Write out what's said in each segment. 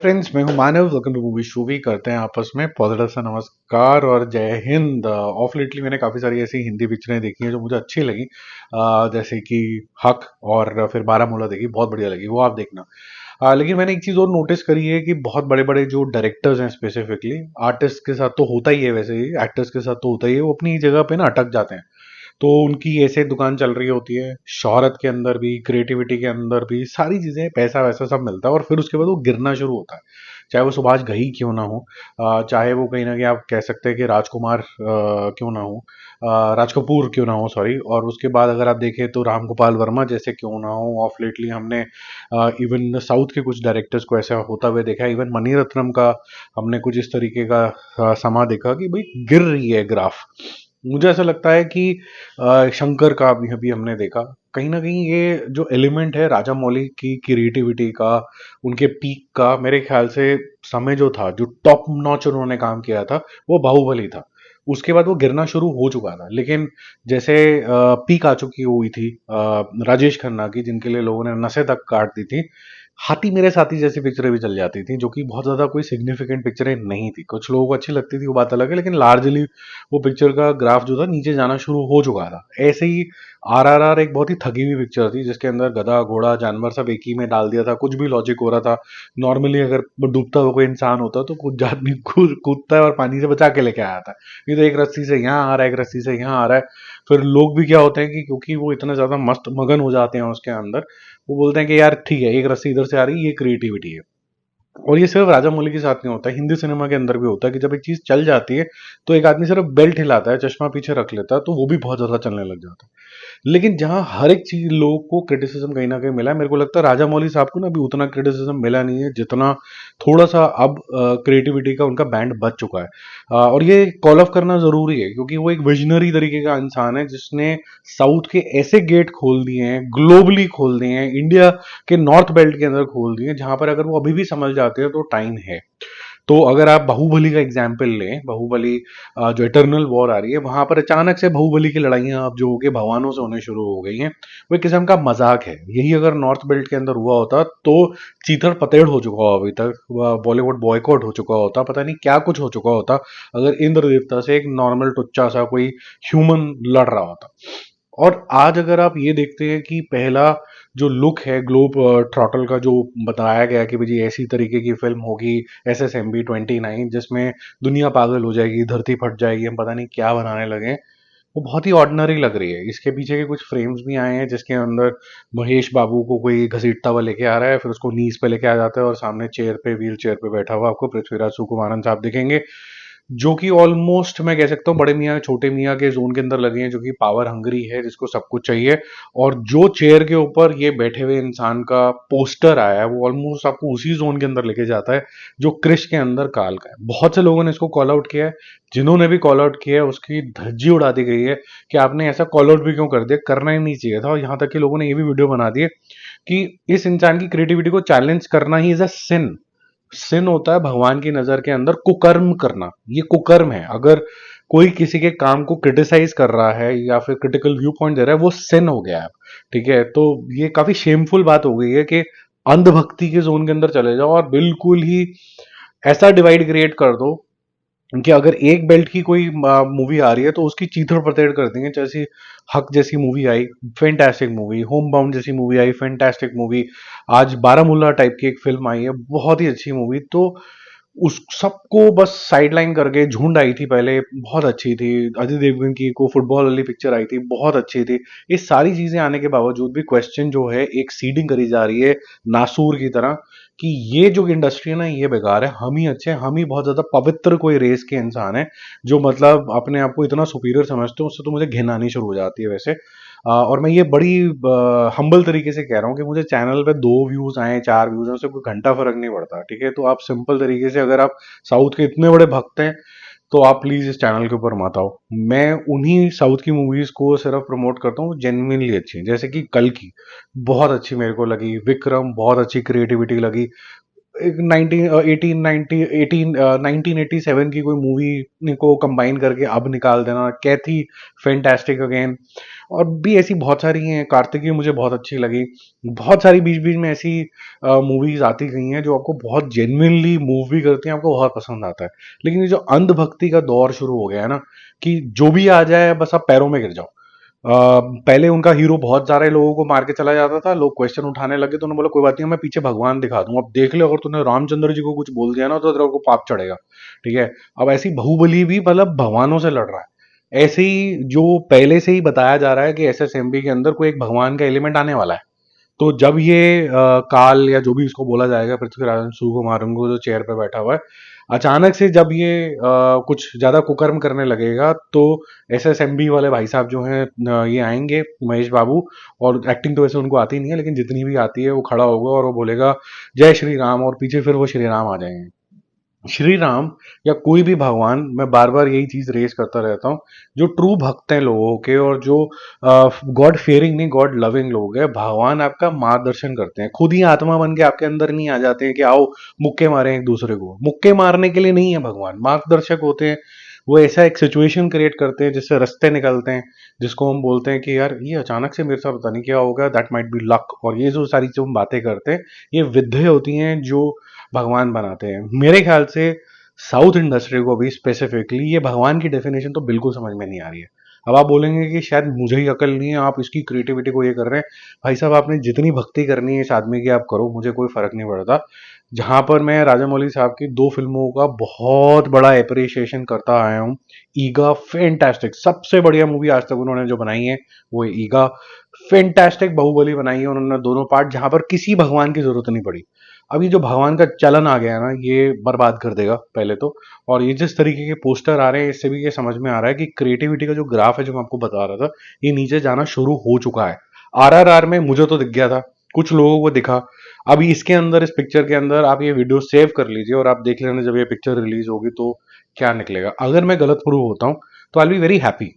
Friends, मैं हूं Manav. Welcome to movie shoovie. करते हैं आपस में पॉजिटिव सा नमस्कार और जय हिंद। ऑफ लेटली मैंने काफ़ी सारी ऐसी हिंदी पिक्चरें देखी हैं जो मुझे अच्छी लगी, जैसे कि हक और फिर बारामूला देखी, बहुत बढ़िया लगी, वो आप देखना। लेकिन मैंने एक चीज़ और नोटिस करी है कि बहुत बड़े बड़े जो डायरेक्टर्स हैं, स्पेसिफिकली आर्टिस्ट के साथ तो होता ही है, वैसे ही एक्टर्स के साथ तो होता ही है, वो अपनी जगह पे ना अटक जाते हैं। तो उनकी ऐसे दुकान चल रही होती है, शोहरत के अंदर भी, क्रिएटिविटी के अंदर भी, सारी चीज़ें, पैसा वैसा सब मिलता है और फिर उसके बाद वो गिरना शुरू होता है। चाहे वो सुभाष घई क्यों ना हो, चाहे वो कहीं ना कहीं आप कह सकते हैं कि राजकुमार क्यों ना हो, राज कपूर क्यों ना हो, सॉरी। और उसके बाद अगर आप देखें तो राम गोपाल वर्मा जैसे क्यों ना हो। ऑफ लेटली हमने इवन साउथ के कुछ डायरेक्टर्स को ऐसा होता हुए देखा है। इवन मनी रत्नम का हमने कुछ इस तरीके का समा देखा कि भाई गिर रही है ग्राफ। मुझे ऐसा लगता है कि शंकर का भी अभी हमने देखा, कहीं ना कहीं ये जो एलिमेंट है राजा मौली की क्रिएटिविटी का, उनके पीक का, मेरे ख्याल से समय जो था, जो टॉप नॉच उन्होंने काम किया था, वो बाहुबली था। उसके बाद वो गिरना शुरू हो चुका था, लेकिन जैसे पीक आ चुकी हुई थी राजेश खन्ना की, जिनके लिए लोगों ने नसें तक काट दी थी। हाथी मेरे साथी जैसी पिक्चरें भी चल जाती थी, जो कि बहुत ज्यादा कोई सिग्निफिकेंट पिक्चरें नहीं थी। कुछ लोगों को अच्छी लगती थी, वो बात अलग है, लेकिन लार्जली वो पिक्चर का ग्राफ जो था नीचे जाना शुरू हो चुका था। ऐसे ही आरआरआर एक बहुत ही थकी हुई पिक्चर थी, जिसके अंदर गधा घोड़ा जानवर सब एक ही में डाल दिया था, कुछ भी लॉजिक हो रहा था। नॉर्मली अगर डूबता हुआ कोई इंसान होता तो कुछ आदमी कूदता है और पानी से बचा के लेके आया था। ये तो एक रस्सी से यहाँ आ रहा है, एक रस्सी से यहाँ आ रहा है। फिर लोग भी क्या होते हैं कि क्योंकि वो इतना ज्यादा मस्त मगन हो जाते हैं उसके अंदर, वो बोलते हैं कि यार ठीक है, एक रस्सी इधर से आ रही है, ये क्रिएटिविटी है। और ये सिर्फ राजा मौली के साथ नहीं होता है, हिंदी सिनेमा के अंदर भी होता है कि जब एक चीज चल जाती है तो एक आदमी सिर्फ बेल्ट हिलाता है, चश्मा पीछे रख लेता है, तो वो भी बहुत ज्यादा चलने लग जाता है। लेकिन जहां हर एक चीज लोगों को क्रिटिसिज्म कहीं ना कहीं मिला है, मेरे को लगता है राजा मौली साहब को ना अभी उतना क्रिटिसिज्म मिला नहीं है जितना थोड़ा सा अब क्रिएटिविटी का उनका बैंड बच चुका है। और ये कॉल ऑफ करना जरूरी है, क्योंकि वो एक विजनरी तरीके का इंसान है जिसने साउथ के ऐसे गेट खोल दिए हैं, ग्लोबली खोल दिए हैं, इंडिया के नॉर्थ बेल्ट के अंदर खोल दिए हैं, जहां पर अगर वो अभी भी समझ जाते हैं तो टाइम है। तो अगर आप बाहुबली का एग्जाम्पल लें, बाहुबली जो इटर्नल वॉर आ रही है, वहां पर अचानक से बाहुबली की लड़ाइयां अब जो हो गई भगवानों से होने शुरू हो गई हैं, वो एक किस्म का मजाक है। यही अगर नॉर्थ बेल्ट के अंदर हुआ होता तो चीथड़ पतेड़ हो चुका हो अभी तक, बॉलीवुड बॉयकॉट हो चुका होता, पता नहीं क्या कुछ हो चुका होता, अगर इंद्र देवता से एक नॉर्मल टुच्चा सा कोई ह्यूमन लड़ रहा होता। और आज अगर आप ये देखते हैं कि पहला जो लुक है ग्लोब थ्रॉटल का, जो बताया गया कि भाई ऐसी तरीके की फिल्म होगी, SSMB 29, जिसमें दुनिया पागल हो जाएगी, धरती फट जाएगी, हम पता नहीं क्या बनाने लगे हैं, वो बहुत ही ऑर्डिनरी लग रही है। इसके पीछे के कुछ फ्रेम्स भी आए हैं जिसके अंदर महेश बाबू को कोई घसीटता हुआ लेके आ रहा है, फिर उसको नीज पे लेके आ जाता है और सामने चेयर पे, व्हील चेयर पे बैठा हुआ आपको पृथ्वीराज सुकुमारन साहब दिखेंगे, जो कि ऑलमोस्ट मैं कह सकता हूँ बड़े मियाँ छोटे मियाँ के जोन के अंदर लगे हैं, जो कि पावर हंग्री है, जिसको सब कुछ चाहिए। और जो चेयर के ऊपर ये बैठे हुए इंसान का पोस्टर आया है, वो ऑलमोस्ट आपको उसी जोन के अंदर लेके जाता है जो क्रिश के अंदर काल का है। बहुत से लोगों ने इसको कॉल आउट किया है, जिन्होंने भी कॉल आउट किया है उसकी धज्जी उड़ा दी गई है कि आपने ऐसा कॉल आउट भी क्यों कर दिया, करना ही नहीं चाहिए था। और यहाँ तक कि लोगों ने ये भी वीडियो बना दिए कि इस इंसान की क्रिएटिविटी को चैलेंज करना ही इज अ सिन। सिन होता है भगवान की नजर के अंदर कुकर्म करना, ये कुकर्म है। अगर कोई किसी के काम को क्रिटिसाइज कर रहा है या फिर क्रिटिकल व्यू पॉइंट दे रहा है, वो सिन हो गया है। ठीक है, तो ये काफी शेमफुल बात हो गई है कि अंधभक्ति के जोन के अंदर चले जाओ और बिल्कुल ही ऐसा डिवाइड क्रिएट कर दो कि अगर एक बेल्ट की कोई मूवी आ रही है तो उसकी चीथड़ पतेड़ कर देंगे। जैसे हक जैसी मूवी आई, फैंटास्टिक मूवी, होम बाउंड जैसी मूवी आई, फैंटास्टिक मूवी। आज बारामूला टाइप की एक फिल्म आई है, बहुत ही अच्छी मूवी। तो उस सबको बस साइडलाइन करके झुंड आई थी पहले, बहुत अच्छी थी। अजय देवगन की को फुटबॉल वाली पिक्चर आई थी, बहुत अच्छी थी। ये सारी चीजें आने के बावजूद भी क्वेश्चन जो है, एक सीडिंग करी जा रही है नासूर की तरह कि ये जो इंडस्ट्री है ना, ये बेकार है, हम ही अच्छे हैं, हम ही बहुत ज्यादा पवित्र कोई रेस के इंसान है, जो मतलब अपने आप को इतना सुपीरियर समझते हो। उससे तो मुझे घिन आनी शुरू हो जाती है वैसे। और मैं ये बड़ी हम्बल तरीके से कह रहा हूँ कि मुझे चैनल पे 2 व्यूज आए, 4 व्यूज आए, उससे कोई घंटा फर्क नहीं पड़ता। ठीक है, तो आप सिंपल तरीके से, अगर आप साउथ के इतने बड़े भक्त हैं, तो आप प्लीज इस चैनल के ऊपर मत आओ। मैं उन्हीं साउथ की मूवीज को सिर्फ प्रमोट करता हूँ जेन्युइनली अच्छी, जैसे कि कल की बहुत अच्छी मेरे को लगी, विक्रम बहुत अच्छी क्रिएटिविटी लगी, एक 1987 की कोई मूवी को कंबाइन करके अब निकाल देना, कैथी फैंटास्टिक अगेन, और भी ऐसी बहुत सारी हैं। कार्तिकी मुझे बहुत अच्छी लगी। बहुत सारी बीच बीच में ऐसी मूवीज आती गई हैं जो आपको बहुत जेन्युइनली मूव भी करती हैं, आपको बहुत पसंद आता है। लेकिन ये जो अंधभक्ति का दौर शुरू हो गया है ना, कि जो भी आ जाए बस आप पैरों में गिर जाओ। पहले उनका हीरो बहुत सारे लोगों को मार के चला जाता था, लोग क्वेश्चन उठाने लगे तो उन्होंने बोला कोई बात नहीं, मैं पीछे भगवान दिखा दूं, अब देख ले, अगर तूने रामचंद्र जी को कुछ बोल दिया ना तो तेरे को पाप चढ़ेगा। ठीक है। अब ऐसी बाहुबली भी मतलब भगवानों से लड़ रहा है। ऐसे ही जो पहले से ही बताया जा रहा है कि एसएसएमबी के अंदर कोई एक भगवान का एलिमेंट आने वाला है। तो जब ये काल या जो भी इसको बोला जाएगा, पृथ्वीराज सुकुमार जो चेयर पे बैठा हुआ है, अचानक से जब ये कुछ ज्यादा कुकर्म करने लगेगा तो एसएसएमबी वाले भाई साहब जो हैं ये आएंगे, महेश बाबू। और एक्टिंग तो वैसे उनको आती नहीं है, लेकिन जितनी भी आती है वो खड़ा होगा और वो बोलेगा जय श्री राम, और पीछे फिर वो श्री राम आ जाएंगे। श्री राम या कोई भी भगवान, मैं बार बार यही चीज रेस करता रहता हूँ, जो ट्रू भक्त हैं लोगों के और जो गॉड फेयरिंग नहीं गॉड लविंग लोग हैं, भगवान आपका मार्गदर्शन करते हैं, खुद ही आत्मा बन के आपके अंदर नहीं आ जाते हैं कि आओ मुक्के मारें एक दूसरे को। मुक्के मारने के लिए नहीं है भगवान, मार्गदर्शक होते हैं। वो ऐसा एक सिचुएशन क्रिएट करते हैं जिससे रास्ते निकलते हैं, जिसको हम बोलते हैं कि यार ये अचानक से मेरे साथ पता नहीं क्या होगा, दैट माइट बी लक। और ये जो सारी जो हम बातें करते हैं, ये विद्या होती हैं जो भगवान बनाते हैं मेरे ख्याल से। साउथ इंडस्ट्री को भी स्पेसिफिकली ये भगवान की डेफिनेशन तो बिल्कुल समझ में नहीं आ रही है। अब आप बोलेंगे कि शायद मुझे ही अकल नहीं है, आप इसकी क्रिएटिविटी को ये कर रहे हैं। भाई साहब, आपने जितनी भक्ति करनी है इस आदमी की आप करो, मुझे कोई फर्क नहीं पड़ता। जहां पर मैं राजामौली साहब की दो फिल्मों का बहुत बड़ा एप्रिसिएशन करता आया हूँ। ईगा फैंटास्टिक, सबसे बढ़िया मूवी आज तक उन्होंने जो बनाई है वो है ईगा। फैंटास्टिक बाहुबली बनाई है उन्होंने दोनों पार्ट, जहां पर किसी भगवान की जरूरत नहीं पड़ी। अब ये जो भगवान का चलन आ गया है ना, ये बर्बाद कर देगा पहले तो। और ये जिस तरीके के पोस्टर आ रहे हैं, इससे भी ये समझ में आ रहा है कि क्रिएटिविटी का जो ग्राफ है जो मैं आपको बता रहा था, ये नीचे जाना शुरू हो चुका है। आरआरआर में मुझे तो दिख गया था, कुछ लोगों को दिखा। अभी इसके अंदर, इस पिक्चर के अंदर आप ये वीडियो सेव कर लीजिए और आप देख लेना जब ये पिक्चर रिलीज होगी तो क्या निकलेगा। अगर मैं गलत प्रूव होता हूँ तो आई बी वेरी हैप्पी।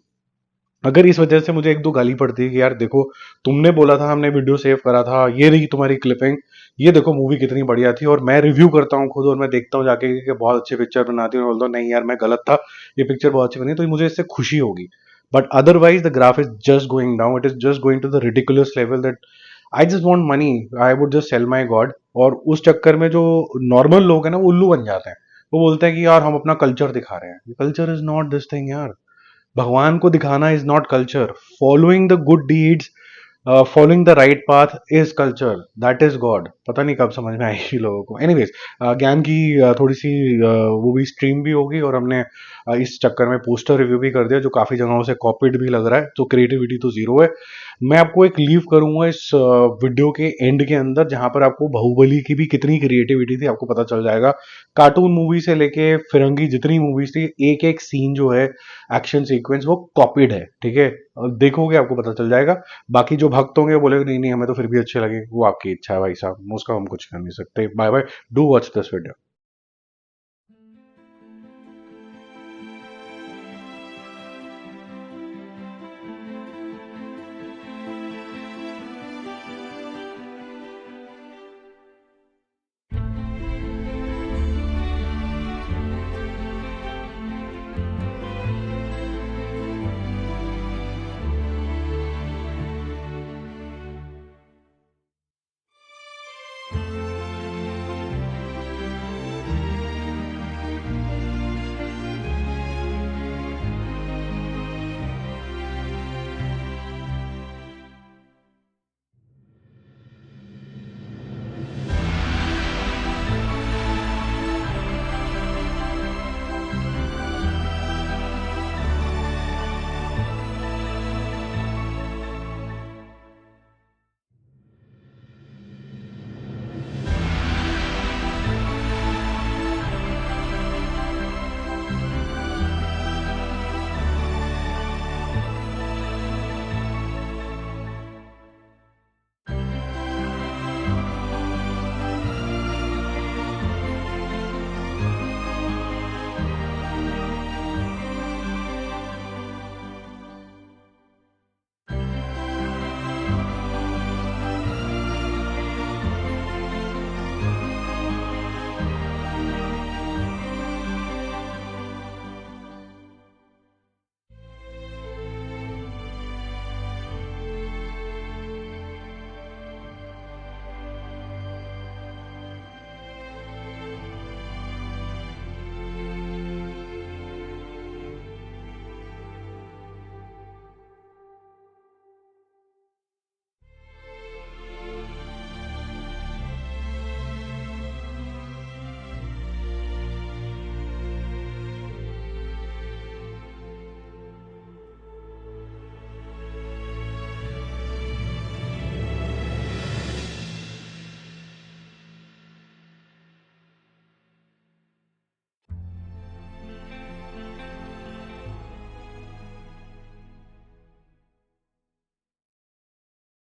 अगर इस वजह से मुझे एक दो गाली पड़ती है कि यार देखो, तुमने बोला था, हमने वीडियो सेव करा था, ये रही तुम्हारी क्लिपिंग, ये देखो मूवी कितनी बढ़िया थी, और मैं रिव्यू करता हूँ खुद और मैं देखता हूँ जाके कि बहुत अच्छी पिक्चर बनाती हूँ, बोलता हूँ नहीं यार मैं गलत था, ये पिक्चर बहुत अच्छी बनी, तो मुझे इससे खुशी होगी। But otherwise the graph is just going down, it is just going to the ridiculous level that I just want money, I would just sell my god. और उस चक्कर में जो नॉर्मल लोग हैं ना वो उल्लू बन जाते हैं। वो बोलते हैं कि यार हम अपना कल्चर दिखा रहे हैं। Culture is not this thing यार। भगवान को दिखाना is not culture. Following the good deeds, following the right path is culture, that is God. पता नहीं कब समझ में आएगी लोगों को। एनीवेज, ज्ञान की थोड़ी सी वो भी स्ट्रीम भी होगी, और हमने इस चक्कर में पोस्टर रिव्यू भी कर दिया जो काफी जगहों से कॉपीड भी लग रहा है, तो क्रिएटिविटी तो जीरो है। मैं आपको एक लीव करूंगा इस वीडियो के एंड के अंदर, जहां पर आपको बाहुबली की भी कितनी क्रिएटिविटी थी आपको पता चल जाएगा। कार्टून मूवी से लेके फिरंगी जितनी मूवीज थी, एक एक सीन जो है, एक्शन सीक्वेंस, वो कॉपीड है। ठीक है, देखोगे आपको पता चल जाएगा। बाकी जो भक्त होंगे वो बोलेंगे नहीं नहीं हमें तो फिर भी अच्छे लगे, वो आपकी इच्छा है भाई साहब, उसका हम कुछ कर नहीं सकते। Bye bye, do watch this video.